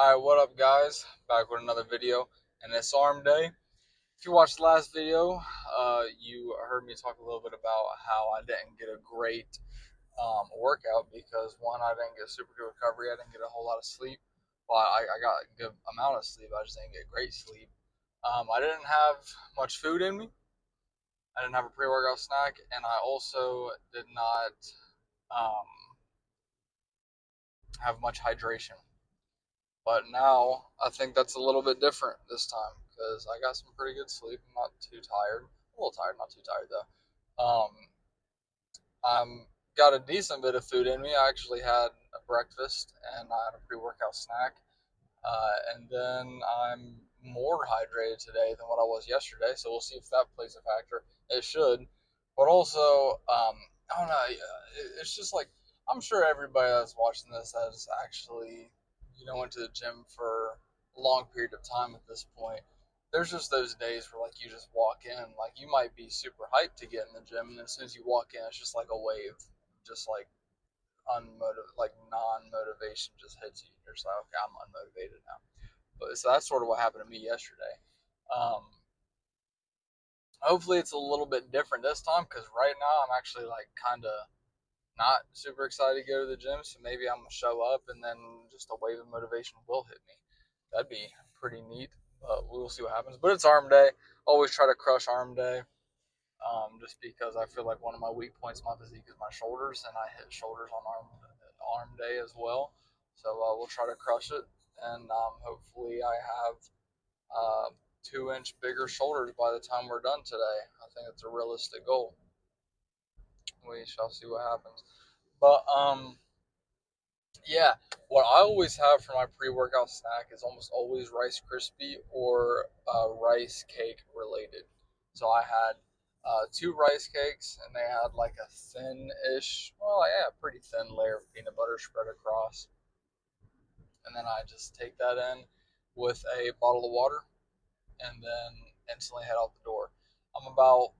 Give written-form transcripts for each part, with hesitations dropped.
Alright, what up guys? Back with another video, and it's arm day. If you watched the last video, you heard me talk a little bit about how I didn't get a great workout because one, I didn't get super good recovery. I didn't get a whole lot of sleep. Well, I got a good amount of sleep. I just didn't get great sleep. I didn't have much food in me. I didn't have a pre-workout snack, and I also did not have much hydration. But now I think that's a little bit different this time because I got some pretty good sleep. I'm not too tired. A little tired, not too tired though. I'm got a decent bit of food in me. I actually had a breakfast and I had a pre-workout snack, and then I'm more hydrated today than what I was yesterday. So we'll see if that plays a factor. It should, but also I don't know. It's just like I'm sure everybody that's watching this has actually went to the gym for a long period of time at this point. There's just those days where like you just walk in, like you might be super hyped to get in the gym, and as soon as you walk in, it's just like a wave, just like like non-motivation just hits you. You're just like, okay, I'm unmotivated now. But so that's sort of what happened to me yesterday. Um, Hopefully it's a little bit different this time because right now I'm actually like kind of not super excited to go to the gym, so maybe I'm gonna show up and then just a wave of motivation will hit me. That'd be pretty neat. We'll see what happens. But it's arm day. Always try to crush arm day, just because I feel like one of my weak points in my physique is my shoulders, and I hit shoulders on arm day as well. So we'll try to crush it, and hopefully I have 2-inch bigger shoulders by the time we're done today. I think it's a realistic goal. We shall see what happens. But yeah, what I always have for my pre-workout snack is almost always Rice Krispie or rice cake related. So I had 2 rice cakes, and they had like a thin-ish, well, yeah, pretty thin layer of peanut butter spread across. And then I just take that in with a bottle of water, and then instantly head out the door. I'm about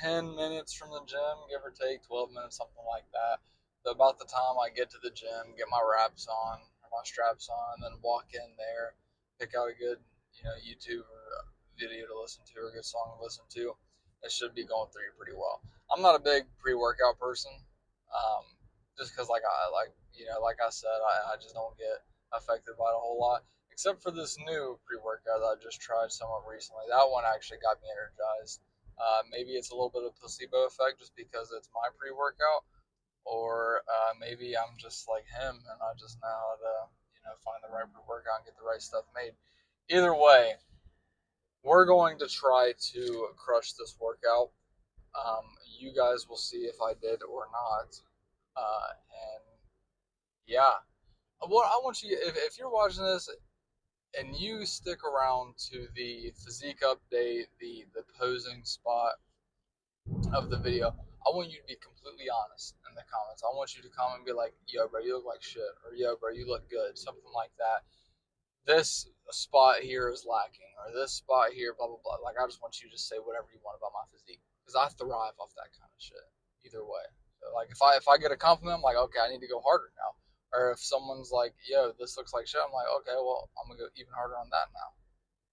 10 minutes from the gym, give or take, 12 minutes, something like that. So about the time I get to the gym, get my wraps on, or my straps on, and then walk in there, pick out a good, YouTube video to listen to or a good song to listen to, it should be going through pretty well. I'm not a big pre-workout person, just because like I said, I just don't get affected by it a whole lot except for this new pre-workout that I just tried somewhat recently. That one actually got me energized. Maybe it's a little bit of placebo effect just because it's my pre-workout, or maybe I'm just like him and I just know how to, find the right pre-workout and get the right stuff made. Either way, we're going to try to crush this workout. You guys will see if I did or not. And yeah, what I want you, if you're watching this and you stick around to the physique update, the posing spot of the video, I want you to be completely honest in the comments. I want you to comment and be like, yo, bro, you look like shit, or yo, bro, you look good, something like that. This spot here is lacking, or this spot here, blah, blah, blah. Like, I just want you to say whatever you want about my physique, because I thrive off that kind of shit, either way. So, like, if I get a compliment, I'm like, okay, I need to go harder now. Or if someone's like, yo, this looks like shit, I'm like, okay, well, I'm going to go even harder on that now.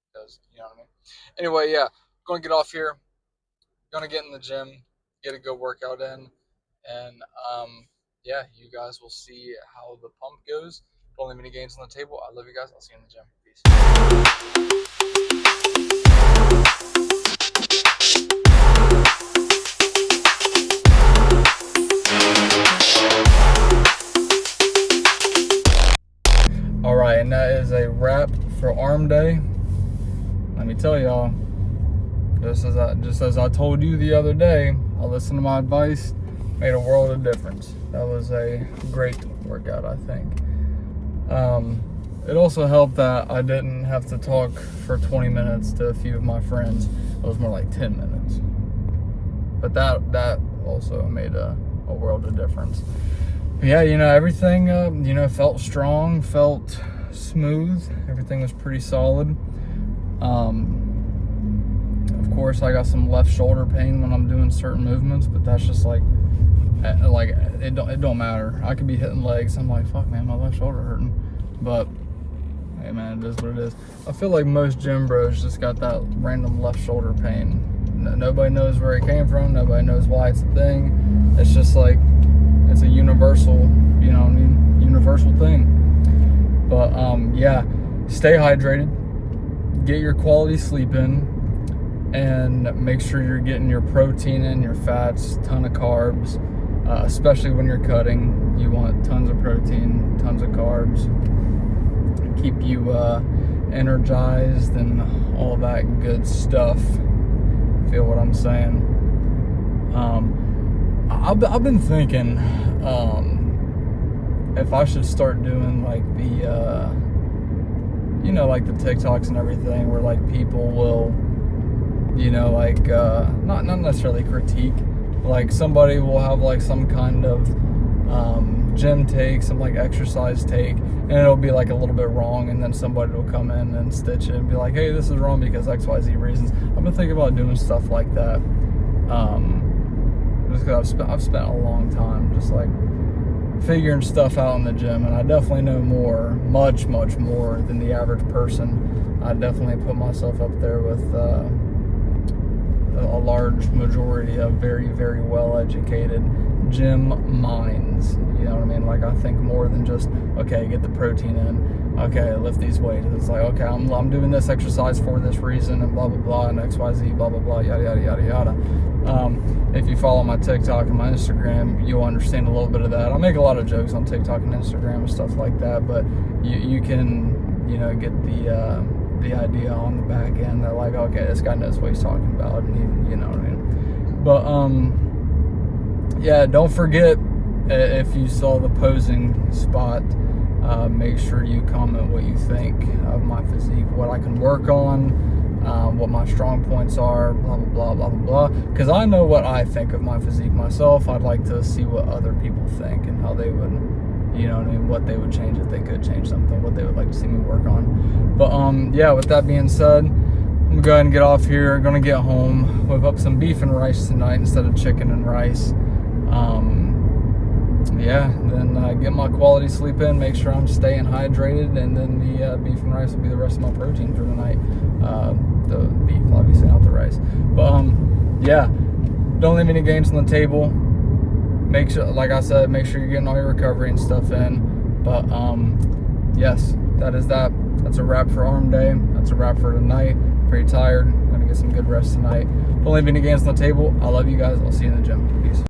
Because, you know what I mean? Anyway, yeah, going to get off here. Going to get in the gym, get a good workout in. And, yeah, you guys will see how the pump goes. Only mini gains on the table. I love you guys. I'll see you in the gym. Peace. All right, and that is a wrap for arm day. Let me tell y'all, just as I told you the other day, I listened to my advice, made a world of difference. That was a great workout, I think. It also helped that I didn't have to talk for 20 minutes to a few of my friends. It was more like 10 minutes. But that also made a world of difference. But yeah, everything, felt strong, felt smooth. Everything was pretty solid. Of course, I got some left shoulder pain when I'm doing certain movements, but that's just like it don't matter. I could be hitting legs. I'm like, fuck, man, my left shoulder hurting. But hey man, it is what it is. I feel like most gym bros just got that random left shoulder pain. Nobody knows where it came from. Nobody knows why it's a thing. It's just like, it's a universal, you know what I mean? Universal thing. But yeah, stay hydrated, get your quality sleep in, and make sure you're getting your protein in, your fats, ton of carbs, especially when you're cutting. You want tons of protein, tons of carbs, keep you energized and all that good stuff. Feel what I'm saying? I've been thinking if I should start doing like the you know, like the TikToks and everything where like people will, you know, like not necessarily critique, like somebody will have like some kind of gym take, some like exercise take, and it'll be like a little bit wrong, and then somebody will come in and stitch it and be like, hey, this is wrong because XYZ reasons. I've been thinking about doing stuff like that, just because I've spent a long time just like figuring stuff out in the gym, and I definitely know much more than the average person. I definitely put myself up there with a large majority of very, very well educated gym minds. You know what I mean? Like, I think more than just, okay, get the protein in, okay, lift these weights. It's like, okay, I'm doing this exercise for this reason, and blah blah blah, and XYZ, blah blah blah, yada yada yada yada. If you follow my TikTok and my Instagram, you'll understand a little bit of that. I make a lot of jokes on TikTok and Instagram and stuff like that, but you can, you know, get the idea on the back end. They're like, okay, this guy knows what he's talking about, and he, you know what I mean. But yeah, don't forget, if you saw the posing spot, make sure you comment what you think of my physique, what I can work on, what my strong points are, blah blah blah blah blah. Because I know what I think of my physique myself. I'd like to see what other people think and how they would, you know what I mean, what they would change if they could change something, what they would like to see me work on. But yeah, with that being said, I'm gonna go ahead and get off here. I'm gonna get home, whip up some beef and rice tonight instead of chicken and rice. Yeah, then get my quality sleep in, make sure I'm staying hydrated, and then the beef and rice will be the rest of my protein for the night. The beef, obviously, not the rice. But yeah, don't leave any gains on the table. Make sure, like I said, make sure you're getting all your recovery and stuff in. But yes, that's a wrap for arm day. That's a wrap for tonight. Pretty tired. I'm gonna get some good rest tonight. Don't leave any gains on the table. I love you guys. I'll see you in the gym. Peace.